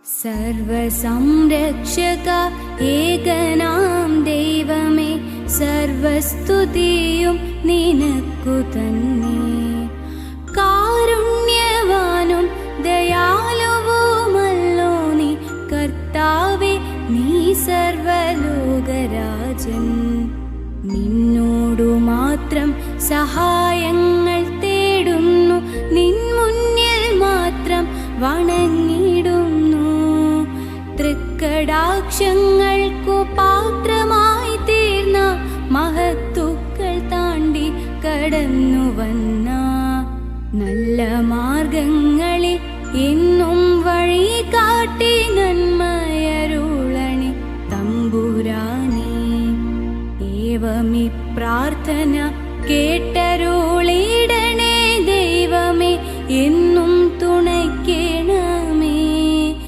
സർവസംരക്ഷക ഏകനാം ദൈവമേ, സർവസ്തുതിയും നിനക്കു തന്നെ. കാരുണ്യവാനും ദയാലുവുമല്ലോ നീ കർത്താവേ, നീ സർവലോകരാജൻ. നിന്നോടു മാത്രം സഹായങ്ങൾ തേടുന്നു, നിൻ മുന്നിൽ മാത്രം വണങ്ങിടുന്നു. തൃക്കടാക്ഷങ്ങൾക്കു പാത്രമായി തീർന്ന മഹത്തുക്കൾ താണ്ടി കടന്നു വന്ന നല്ല മാർഗങ്ങളിൽ എന്നും വഴി കാട്ടി നന്മയരുളണി തമ്പുരാനേ. ഏവമി പ്രാർത്ഥന കേ